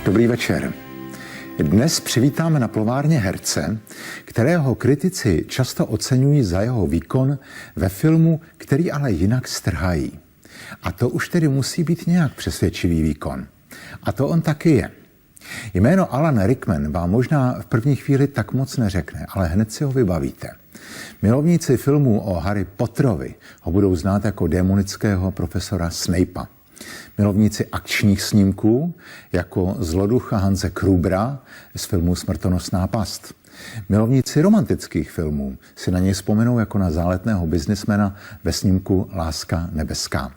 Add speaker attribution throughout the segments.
Speaker 1: Dobrý večer. Dnes přivítáme na plovárně herce, kterého kritici často oceňují za jeho výkon ve filmu, který ale jinak strhají. A to už tedy musí být nějak přesvědčivý výkon. A to on taky je. Jméno Alan Rickman vám možná v první chvíli tak moc neřekne, ale hned si ho vybavíte. Milovníci filmů o Harry Potterovi ho budou znát jako démonického profesora Snapea. Milovníci akčních snímků jako zloducha Hanse Krubera z filmu Smrtonosná past. Milovníci romantických filmů si na něj vzpomenou jako na záletného biznismena ve snímku Láska nebeská.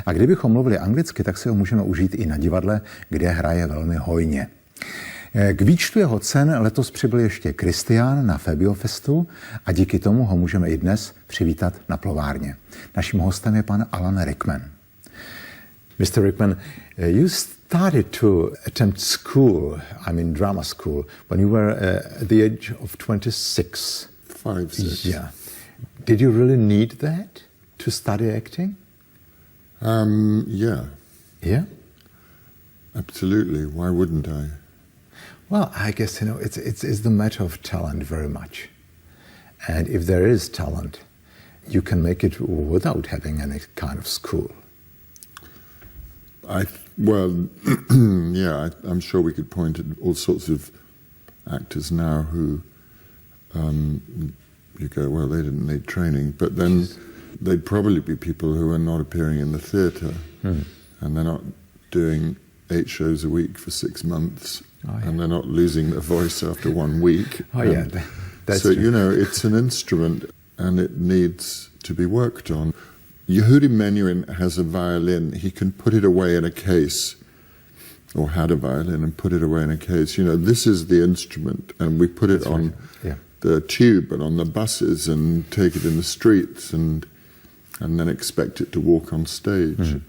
Speaker 1: A kdybychom mluvili anglicky, tak si ho můžeme užít i na divadle, kde hraje velmi hojně. K výčtu jeho cen letos přibyl ještě Kristián na Febiofestu a díky tomu ho můžeme i dnes přivítat na plovárně. Naším hostem je pan Alan Rickman. Mr. Rickman, you started to attempt school, drama school, when you were at the age of 26.
Speaker 2: 5, 6.
Speaker 1: Yeah. Did you really need that to study acting?
Speaker 2: Yeah.
Speaker 1: Yeah?
Speaker 2: Absolutely. Why wouldn't I?
Speaker 1: Well, I guess, it's the matter of talent very much. And if there is talent, you can make it without having any kind of school.
Speaker 2: I'm sure we could point at all sorts of actors now who you go, well, they didn't need training, but then they'd probably be people who are not appearing in the theatre and they're not doing 8 shows a week for 6 months and they're not losing their voice after 1 week.
Speaker 1: That's
Speaker 2: so,
Speaker 1: true.
Speaker 2: It's an instrument and it needs to be worked on. Yehudi Menuhin has a violin. He can put it away in a case, or had a violin and put it away in a case. This is the instrument, and we put it on the tube and on the buses and take it in the streets and then expect it to walk on stage.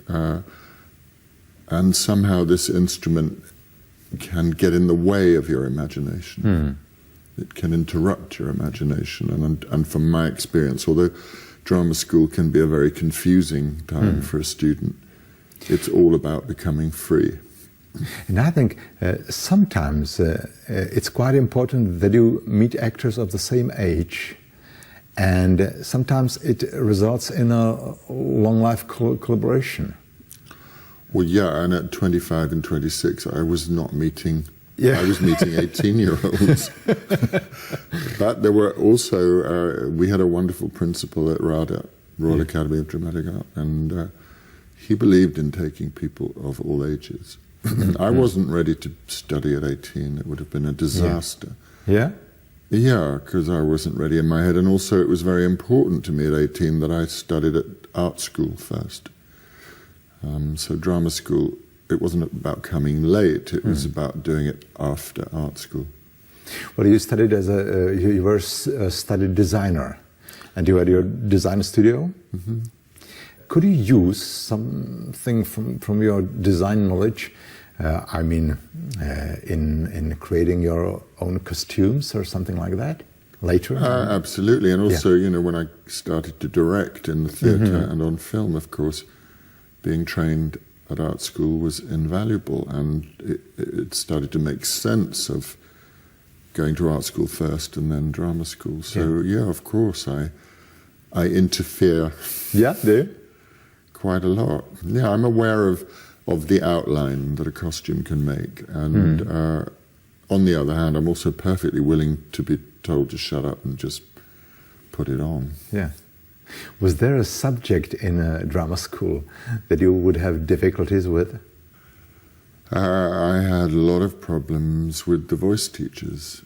Speaker 2: And somehow this instrument can get in the way of your imagination. It can interrupt your imagination. And from my experience, although drama school can be a very confusing time for a student, it's all about becoming free.
Speaker 1: And I think sometimes it's quite important that you meet actors of the same age, and sometimes it results in a long life collaboration.
Speaker 2: Well, yeah, and at 25 and 26 I was not meeting I was meeting 18-year-olds. But there were also, we had a wonderful principal at RADA, Royal Academy of Dramatic Art, and he believed in taking people of all ages. I wasn't ready to study at 18. It would have been a disaster.
Speaker 1: Yeah?
Speaker 2: Yeah, because I wasn't ready in my head. And also it was very important to me at 18 that I studied at art school first. So drama school, it wasn't about coming late, it was about doing it after art school.
Speaker 1: Well, you studied you were a studied designer, and you had your design studio. Could you use something from your design knowledge, in creating your own costumes or something like that later?
Speaker 2: Absolutely, and also, when I started to direct in the theatre and on film, of course, being trained at art school was invaluable, and it started to make sense of going to art school first and then drama school. So of course I interfere.
Speaker 1: Yeah, do you?
Speaker 2: Quite a lot. Yeah, I'm aware of the outline that a costume can make, and on the other hand, I'm also perfectly willing to be told to shut up and just put it on.
Speaker 1: Yeah. Was there a subject in a drama school that you would have difficulties with?
Speaker 2: I had a lot of problems with the voice teachers.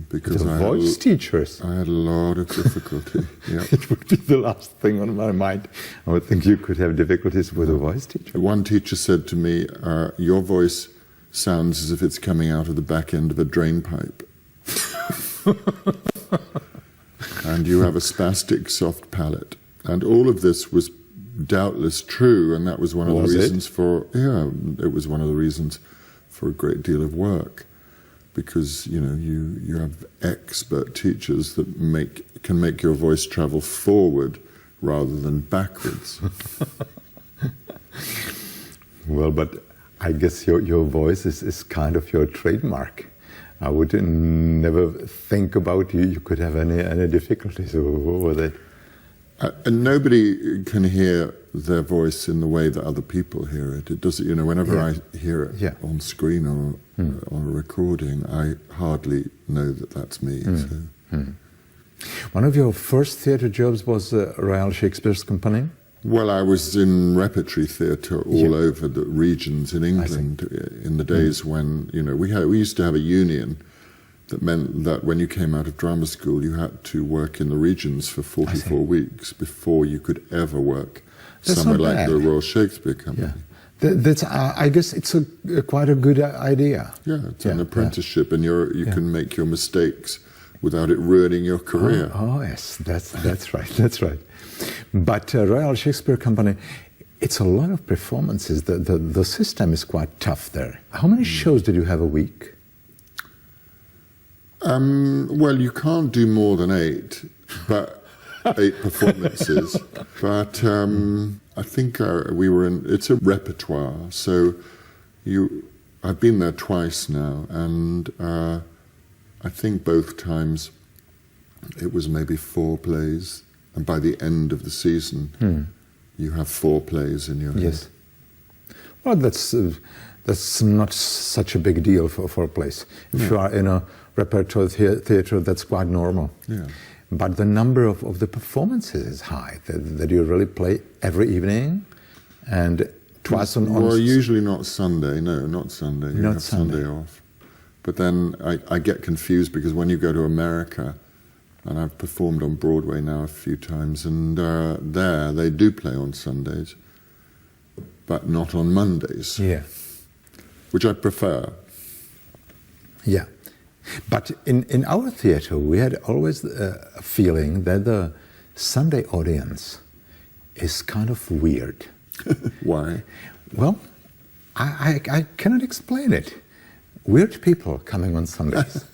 Speaker 2: Because
Speaker 1: teachers?
Speaker 2: I had a lot of difficulty.
Speaker 1: It would be the last thing on my mind. I would think you could have difficulties with a voice teacher.
Speaker 2: One teacher said to me, your voice sounds as if it's coming out of the back end of a drain pipe. And you have a spastic soft palate. And all of this was doubtless true, and that was one of the reasons it was one of the reasons for a great deal of work. Because, you have expert teachers that can make your voice travel forward rather than backwards.
Speaker 1: Well, but I guess your voice is kind of your trademark. I would never think about you could have any difficulties with it.
Speaker 2: And nobody can hear their voice in the way that other people hear it. It does, whenever I hear it on screen or on a recording, I hardly know that that's me. So.
Speaker 1: One of your first theatre jobs was Royal Shakespeare's Company?
Speaker 2: Well, I was in repertory theatre all over the regions in England in the days when, we used to have a union that meant that when you came out of drama school, you had to work in the regions for 44 weeks before you could ever work somewhere like the Royal Shakespeare Company.
Speaker 1: That's, I guess it's quite a good idea.
Speaker 2: Yeah, it's an apprenticeship, and you can make your mistakes without it ruining your career.
Speaker 1: Oh yes, that's right, that's right. But Royal Shakespeare Company, it's a lot of performances. The system is quite tough there. How many shows did you have a week?
Speaker 2: Well, you can't do more than 8, but 8 performances. But I think we were in. It's a repertoire, so I've been there twice now, and I think both times it was maybe 4 plays, and by the end of the season, you have 4 plays in your head.
Speaker 1: Yes. Well, that's not such a big deal for a place. If you are in a repertoire theatre, that's quite normal. Yeah. But the number of the performances is high, that you really play every evening and twice on...
Speaker 2: Well, usually not Sunday. No, not Sunday. You have Sunday off. But then I get confused because when you go to America, and I've performed on Broadway now a few times, and there they do play on Sundays, but not on Mondays.
Speaker 1: Yeah.
Speaker 2: Which I prefer.
Speaker 1: Yeah. But in our theatre, we had always a feeling that the Sunday audience is kind of weird.
Speaker 2: Why?
Speaker 1: Well, I cannot explain it. Weird people coming on Sundays.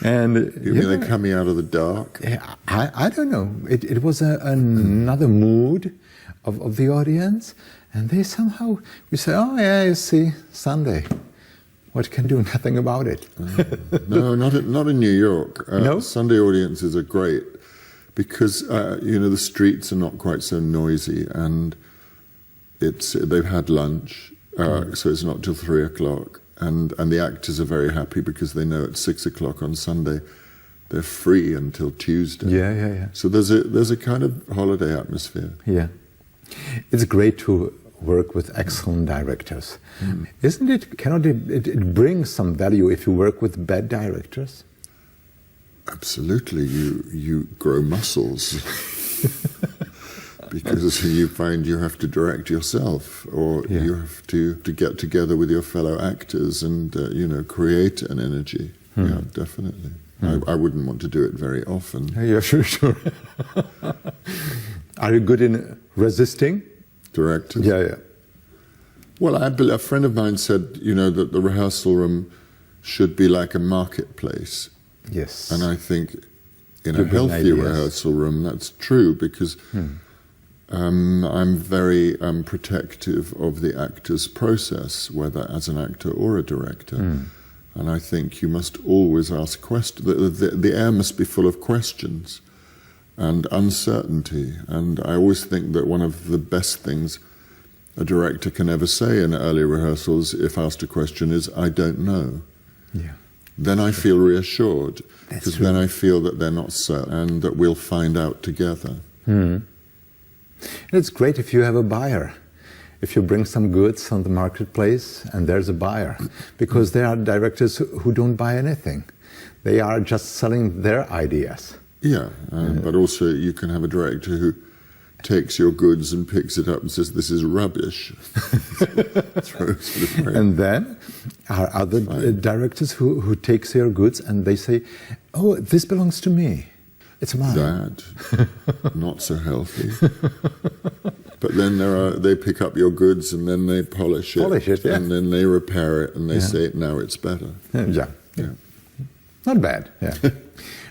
Speaker 1: And
Speaker 2: you mean they're coming out of the dark?
Speaker 1: I don't know. It was another mood of the audience, and they somehow, we say, oh yeah, you see, Sunday. What can do nothing about it?
Speaker 2: No, not in New York.
Speaker 1: No?
Speaker 2: Sunday audiences are great because the streets are not quite so noisy, and they've had lunch, so it's not till 3 o'clock, and the actors are very happy because they know at 6 o'clock on Sunday they're free until Tuesday.
Speaker 1: Yeah.
Speaker 2: So there's a kind of holiday atmosphere.
Speaker 1: Yeah, it's great to work with excellent directors. Isn't it? Cannot it bring some value if you work with bad directors?
Speaker 2: Absolutely, you grow muscles because you find you have to direct yourself, or you have to get together with your fellow actors and create an energy. Yeah, definitely. I wouldn't want to do it very often.
Speaker 1: Yeah, sure. Are you good in resisting?
Speaker 2: Directors?
Speaker 1: Yeah.
Speaker 2: Well, a friend of mine said, that the rehearsal room should be like a marketplace.
Speaker 1: Yes.
Speaker 2: And I think in a healthy rehearsal room, that's true, because I'm very protective of the actor's process, whether as an actor or a director. And I think you must always ask questions. The air must be full of questions and uncertainty. And I always think that one of the best things a director can ever say in early rehearsals, if asked a question, is, I don't know. Yeah. Then I feel reassured, because then I feel that they're not certain and that we'll find out together.
Speaker 1: It's great if you have a buyer. If you bring some goods on the marketplace and there's a buyer, because there are directors who don't buy anything. They are just selling their ideas.
Speaker 2: Yeah, but also you can have a director who takes your goods and picks it up and says, this is rubbish.
Speaker 1: And then are other directors who takes your goods and they say, oh, this belongs to me. It's mine.
Speaker 2: That, not so healthy. But then they pick up your goods and then they polish it, and then they repair it and they say, now it's better.
Speaker 1: Yeah. Not bad, yeah.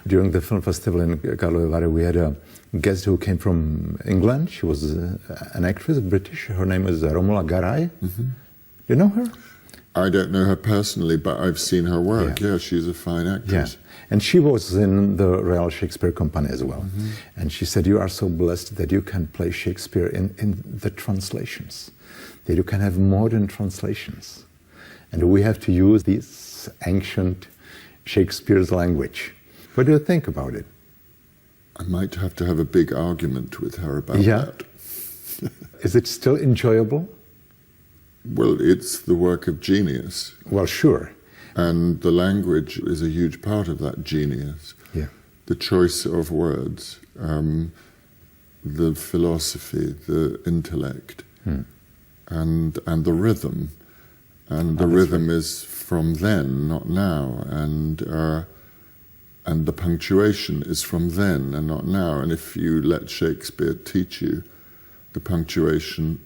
Speaker 1: During the film festival in Králova, we had a guest who came from England. She was an actress, British. Her name is Romola Garai. Mm-hmm. You know her?
Speaker 2: I don't know her personally, but I've seen her work. Yeah, she's a fine actress.
Speaker 1: Yeah. And she was in the Royal Shakespeare Company as well. Mm-hmm. And she said, you are so blessed that you can play Shakespeare in the translations, that you can have modern translations. And we have to use this ancient Shakespeare's language. What do you think about it?
Speaker 2: I might have to have a big argument with her about that.
Speaker 1: Is it still enjoyable?
Speaker 2: Well, it's the work of genius.
Speaker 1: Well, sure.
Speaker 2: And the language is a huge part of that genius.
Speaker 1: Yeah.
Speaker 2: The choice of words, the philosophy, the intellect, and the rhythm. And the rhythm is from then, not now. And the punctuation is from then and not now. And if you let Shakespeare teach you the punctuation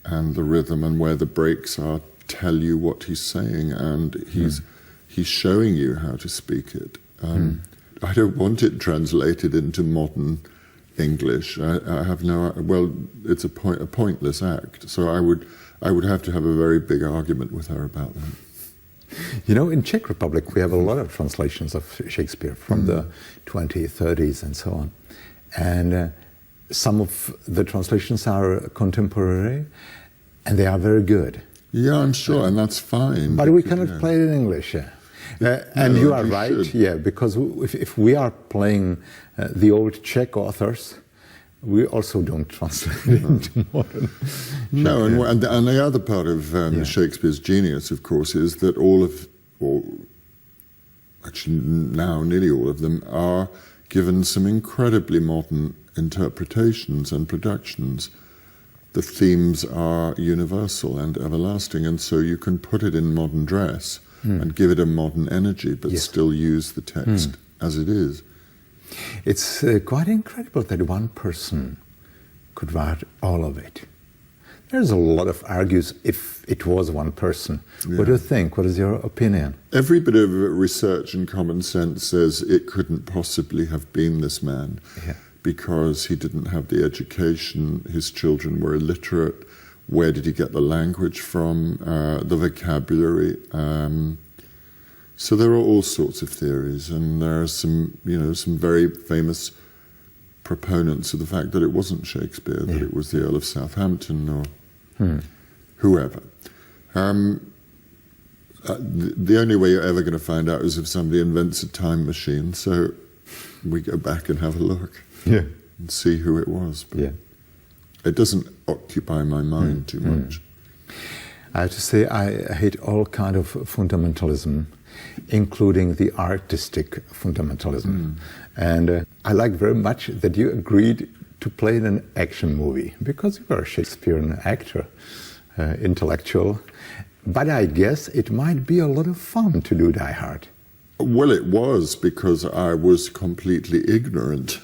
Speaker 2: and the rhythm and where the breaks are, tell you what he's saying, and he's showing you how to speak it. I don't want it translated into modern English. I have no. Well, it's a pointless act. So I would have to have a very big argument with her about that.
Speaker 1: You know, in Czech Republic we have a lot of translations of Shakespeare from the 20s, 30s, and so on, and some of the translations are contemporary, and they are very good.
Speaker 2: Yeah, I'm sure, and that's fine.
Speaker 1: But we cannot play it in English. And you are right,
Speaker 2: should.
Speaker 1: because if we are playing the old Czech authors, we also don't translate it into modern Czech.
Speaker 2: No, and the other part of Shakespeare's genius, of course, is that actually now nearly all of them are given some incredibly modern interpretations and productions. The themes are universal and everlasting, and so you can put it in modern dress and give it a modern energy, but still use the text as it is.
Speaker 1: It's quite incredible that one person could write all of it. There's a lot of argues if it was one person. Yeah. What do you think? What is your opinion?
Speaker 2: Every bit of research and common sense says it couldn't possibly have been this man. Yeah. Because he didn't have the education, his children were illiterate. Where did he get the language from, the vocabulary? So there are all sorts of theories, and there are some very famous proponents of the fact that it wasn't Shakespeare, that it was the Earl of Southampton or whoever. The only way you're ever going to find out is if somebody invents a time machine, so we go back and have a look.
Speaker 1: Yeah.
Speaker 2: And see who it was. But it doesn't occupy my mind too much.
Speaker 1: I have to say I hate all kind of fundamentalism, including the artistic fundamentalism. And I like very much that you agreed to play in an action movie, because you are a Shakespearean actor, intellectual. But I guess it might be a lot of fun to do Die Hard.
Speaker 2: Well, it was, because I was completely ignorant.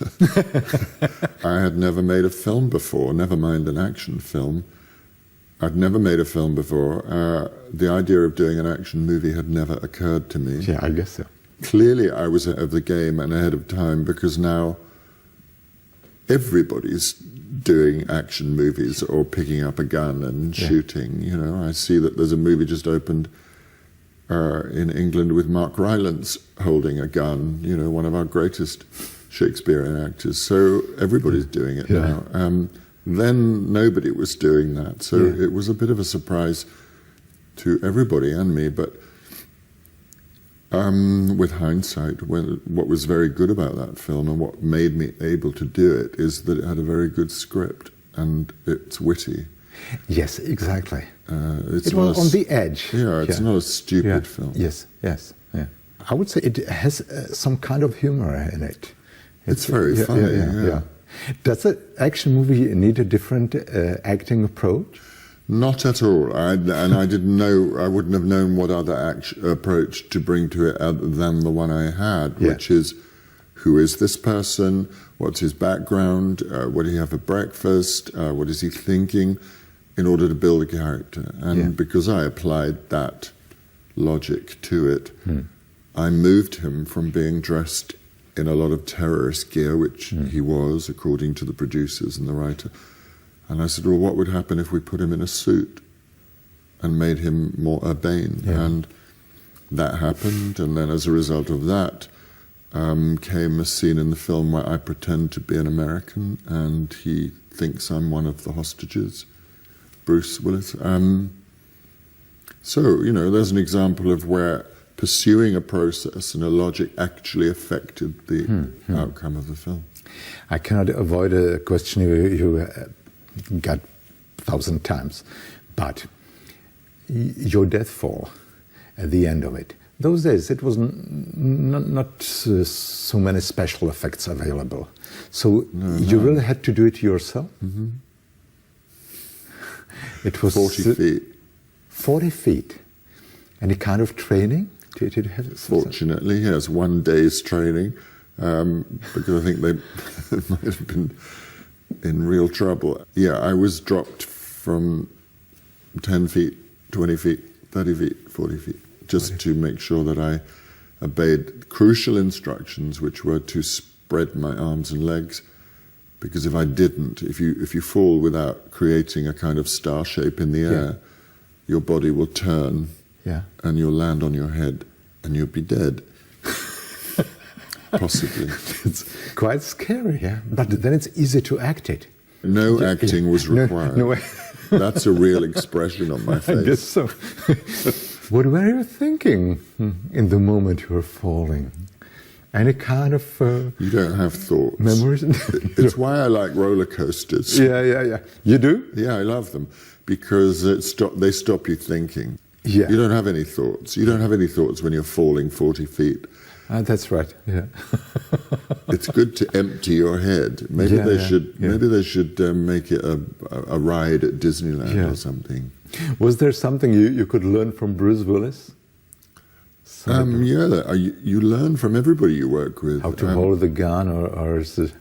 Speaker 2: I had never made a film before, never mind an action film. I'd never made a film before. The idea of doing an action movie had never occurred to me.
Speaker 1: Yeah, I guess so.
Speaker 2: Clearly I was ahead of the game and ahead of time, because now everybody's doing action movies or picking up a gun and shooting. You know, I see that there's a movie just opened in England with Mark Rylance holding a gun, you know, one of our greatest Shakespearean actors. So everybody's doing it now. Then nobody was doing that. So it was a bit of a surprise to everybody and me. But with hindsight, what was very good about that film and what made me able to do it is that it had a very good script and it's witty.
Speaker 1: Yes, exactly.
Speaker 2: It
Speaker 1: was on the edge.
Speaker 2: Yeah, it's not a stupid film.
Speaker 1: Yes. I would say it has some kind of humor in it.
Speaker 2: It's very funny.
Speaker 1: Does an action movie need a different acting approach?
Speaker 2: Not at all. I didn't know. I wouldn't have known what other approach to bring to it than the one I had, which is, who is this person? What's his background? What did he have for breakfast? What is he thinking? In order to build a character. And because I applied that logic to it, I moved him from being dressed in a lot of terrorist gear, which he was, according to the producers and the writer. And I said, well, what would happen if we put him in a suit and made him more urbane?
Speaker 1: Yeah.
Speaker 2: And that happened, and then as a result of that came a scene in the film where I pretend to be an American, and he thinks I'm one of the hostages, Bruce Willis. So, you know, there's an example of where pursuing a process and a logic actually affected the outcome of the film.
Speaker 1: I cannot avoid a question you got 1,000 times, but your death fall at the end of it, those days it was not so many special effects available. So you really had to do it yourself? Mm-hmm. It was
Speaker 2: 40 feet.
Speaker 1: 40 feet. Any kind of training? Did you have
Speaker 2: Fortunately, yes, 1 day's training, because I think they might have been in real trouble. Yeah, I was dropped from 10 feet, 20 feet, 30 feet, 40 feet, just to make sure that I obeyed crucial instructions, which were to spread my arms and legs, because if I didn't, if you fall without creating a kind of star shape in the air, your body will turn and you'll land on your head and you'll be dead. Possibly.
Speaker 1: It's quite scary, yeah. But then it's easy to act it.
Speaker 2: No acting was required.
Speaker 1: No.
Speaker 2: That's a real expression on my face.
Speaker 1: I guess so. What were you thinking in the moment you were falling? Any kind of
Speaker 2: you don't have thoughts.
Speaker 1: Memories?
Speaker 2: It's why I like roller coasters.
Speaker 1: Yeah. You do?
Speaker 2: Yeah, I love them because they stop you thinking.
Speaker 1: Yeah.
Speaker 2: You don't have any thoughts. You don't have any thoughts when you're falling 40 feet.
Speaker 1: That's right. Yeah.
Speaker 2: It's good to empty your head. Maybe they should. Maybe they should make it a ride at Disneyland or something.
Speaker 1: Was there something you could learn from Bruce Willis?
Speaker 2: You learn from everybody you work with.
Speaker 1: How to hold the gun, or is it?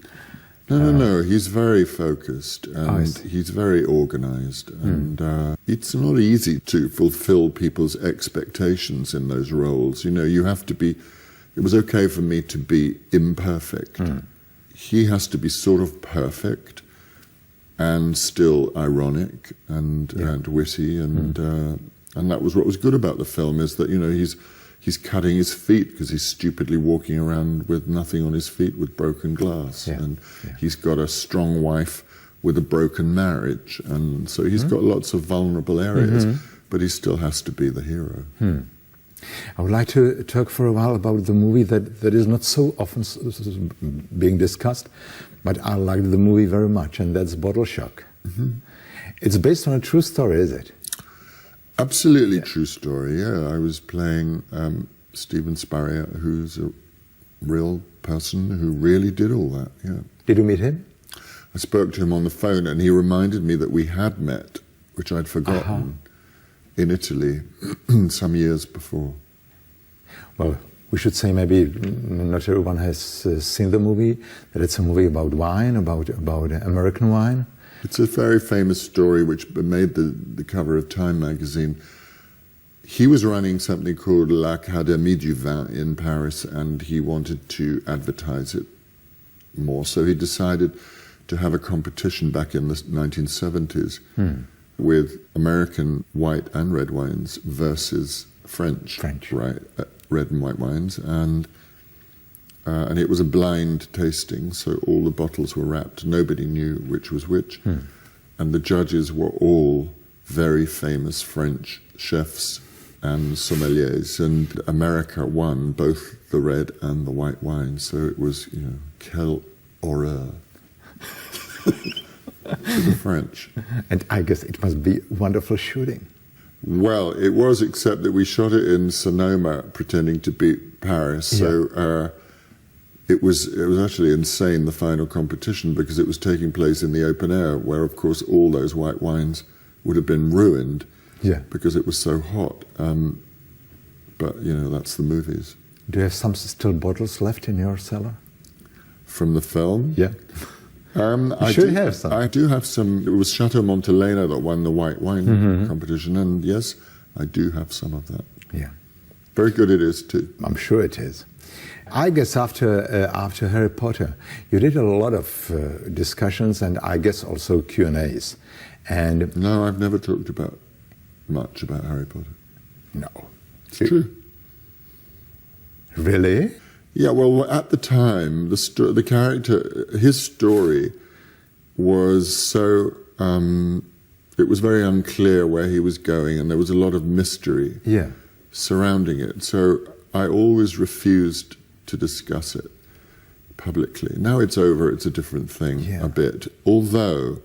Speaker 2: No. He's very focused and he's very organized, and it's not easy to fulfill people's expectations in those roles. You know, you have to be. It was okay for me to be imperfect. He has to be sort of perfect and still ironic and witty, and that was what was good about the film, is that, you know, he's cutting his feet because he's stupidly walking around with nothing on his feet, with broken glass, and he's got a strong wife with a broken marriage, and so he's got lots of vulnerable areas, but he still has to be the hero.
Speaker 1: I would like to talk for a while about the movie that is not so often being discussed, but I liked the movie very much, and that's Bottle Shock. It's based on a true story, is it?
Speaker 2: Absolutely true story, yeah. I was playing Stephen Spurrier, who's a real person who really did all that, yeah.
Speaker 1: Did you meet him?
Speaker 2: I spoke to him on the phone, and he reminded me that we had met, which I'd forgotten, in Italy some years before.
Speaker 1: Well, we should say maybe not everyone has seen the movie, that it's a movie about wine, about American wine.
Speaker 2: It's a very famous story which made the cover of Time magazine. He was running something called l'Académie du Vin in Paris, and he wanted to advertise it more. So he decided to have a competition back in the 1970s with American white and red wines versus French. Right, red and white wines, and it was a blind tasting, so all the bottles were wrapped. Nobody knew which was which, and the judges were all very famous French chefs and sommeliers, and America won both the red and the white wine. So it was, you know, quelle horreur to the French.
Speaker 1: And I guess it must be wonderful shooting.
Speaker 2: Well, it was, except that we shot it in Sonoma, pretending to beat Paris. So it was actually insane, the final competition, because it was taking place in the open air, where, of course, all those white wines would have been ruined because it was so hot. But, you know, that's the movies.
Speaker 1: Do you have some still bottles left in your cellar?
Speaker 2: From the film?
Speaker 1: Yeah.
Speaker 2: I
Speaker 1: should have some.
Speaker 2: I do have some. It was Chateau Montelena that won the white wine competition, and yes, I do have some of that.
Speaker 1: Yeah.
Speaker 2: Very good it is too.
Speaker 1: I'm sure it is. I guess after Harry Potter, you did a lot of discussions and I guess also Q&As. And
Speaker 2: no, I've never talked much about Harry Potter.
Speaker 1: No.
Speaker 2: It's true.
Speaker 1: Really?
Speaker 2: Yeah, well, at the time, the character, his story was so, it was very unclear where he was going and there was a lot of mystery surrounding it. So I always refused to discuss it publicly. Now it's over, it's a different thing a bit. Although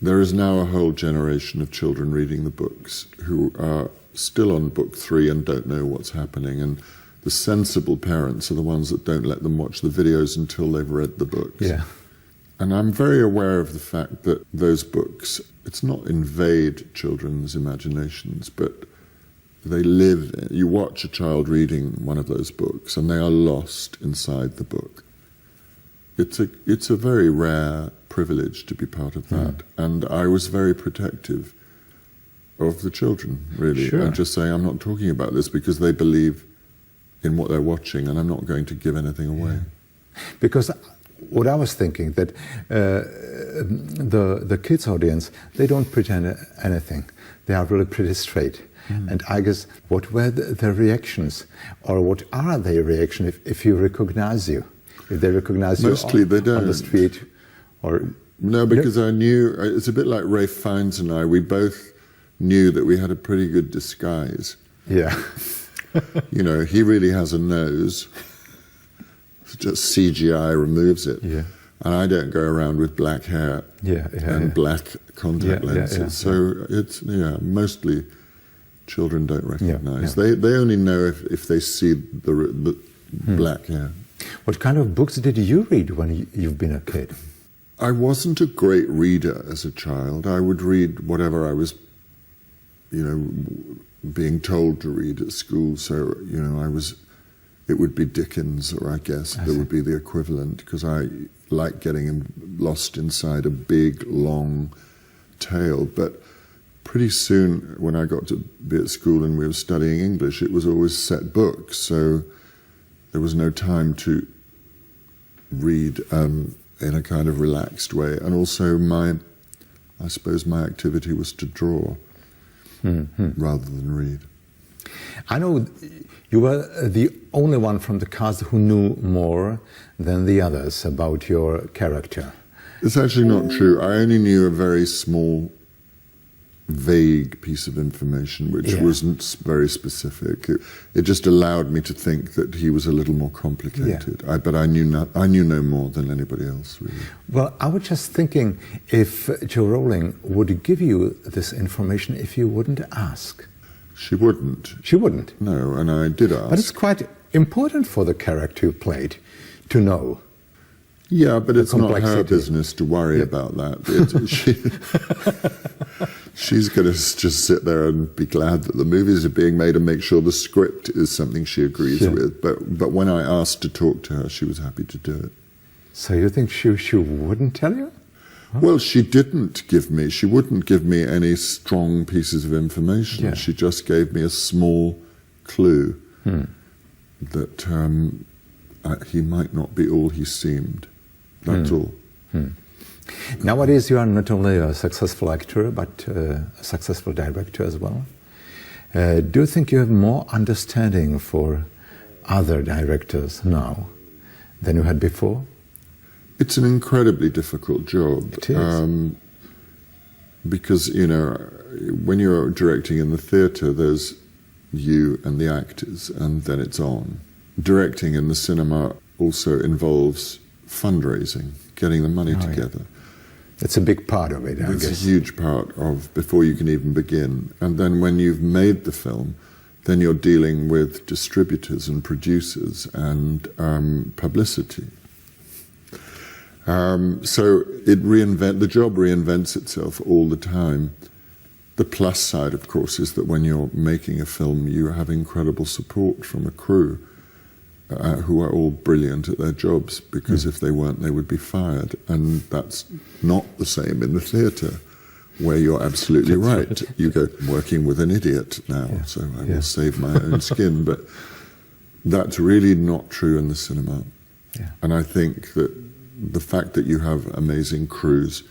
Speaker 2: there is now a whole generation of children reading the books who are still on book 3 and don't know what's happening. And the sensible parents are the ones that don't let them watch the videos until they've read the books. Yeah. And I'm very aware of the fact that those books, it's not invade children's imaginations, but they live, you watch a child reading one of those books and they are lost inside the book. It's a very rare privilege to be part of that. And I was very protective of the children, really.
Speaker 1: Sure.
Speaker 2: And just saying, I'm not talking about this because they believe in what they're watching and I'm not going to give anything away.
Speaker 1: Because what I was thinking, that the kids' audience, they don't pretend anything. They are really pretty straight. And I guess, what were their reactions? Or what are their reactions if you recognize you? If they recognize
Speaker 2: Mostly
Speaker 1: you
Speaker 2: they don't.
Speaker 1: On the street? Or
Speaker 2: no, because I knew, it's a bit like Ralph Fiennes and I, we both knew that we had a pretty good disguise.
Speaker 1: Yeah.
Speaker 2: You know, he really has a nose. Just CGI removes it. Yeah. And I don't go around with black hair and black contact lenses. So it's, mostly children don't recognize. They only know if they see the black hair.
Speaker 1: What kind of books did you read when you've been a kid?
Speaker 2: I wasn't a great reader as a child. I would read whatever I was, being told to read at school. So, it would be Dickens, or I guess there would be the equivalent, because I like getting lost inside a big, long tale. But pretty soon, when I got to be at school and we were studying English, it was always set books. So there was no time to read in a kind of relaxed way. And also I suppose my activity was to draw rather than read.
Speaker 1: I know you were the only one from the cast who knew more than the others about your character.
Speaker 2: It's actually not true. I only knew a very small, vague piece of information, which wasn't very specific. It just allowed me to think that he was a little more complicated. But I knew no more than anybody else, really.
Speaker 1: Well, I was just thinking if Jo Rowling would give you this information if you wouldn't ask.
Speaker 2: She wouldn't.
Speaker 1: She wouldn't?
Speaker 2: No, and I did ask.
Speaker 1: But it's quite important for the character you played to know.
Speaker 2: Yeah, but it's not her business to worry about that. She's going to just sit there and be glad that the movies are being made and make sure the script is something she agrees with. But when I asked to talk to her, she was happy to do it.
Speaker 1: So you think she wouldn't tell you? Huh?
Speaker 2: Well, she wouldn't give me any strong pieces of information. Yeah. She just gave me a small clue that he might not be all he seemed. That's all.
Speaker 1: Nowadays you are not only a successful actor, but a successful director as well. Do you think you have more understanding for other directors now than you had before?
Speaker 2: It's an incredibly difficult job.
Speaker 1: It is.
Speaker 2: Because, when you're directing in the theatre, there's you and the actors, and then it's on. Directing in the cinema also involves fundraising, getting the money together.
Speaker 1: It's a big part of it, I guess.
Speaker 2: It's a huge part of before you can even begin. And then when you've made the film, then you're dealing with distributors and producers and publicity. So the job reinvents itself all the time. The plus side, of course, is that when you're making a film, you have incredible support from a crew who are all brilliant at their jobs, because if they weren't, they would be fired. And that's not the same in the theatre, where you're absolutely right. You go, working with an idiot now, so I will save my own skin. But that's really not true in the cinema. Yeah. And I think that the fact that you have amazing crews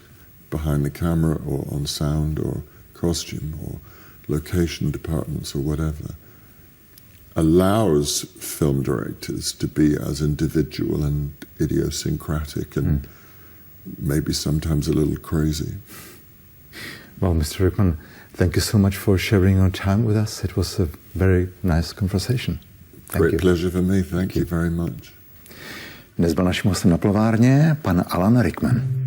Speaker 2: behind the camera or on sound or costume or location departments or whatever allows film directors to be as individual and idiosyncratic and maybe sometimes a little crazy.
Speaker 1: Well, Mr. Rickman, thank you so much for sharing your time with us. It was a very nice conversation.
Speaker 2: Great pleasure for me. Thank you very much.
Speaker 1: Dnes byl naším hostem na plovárně pan Alan Rickman.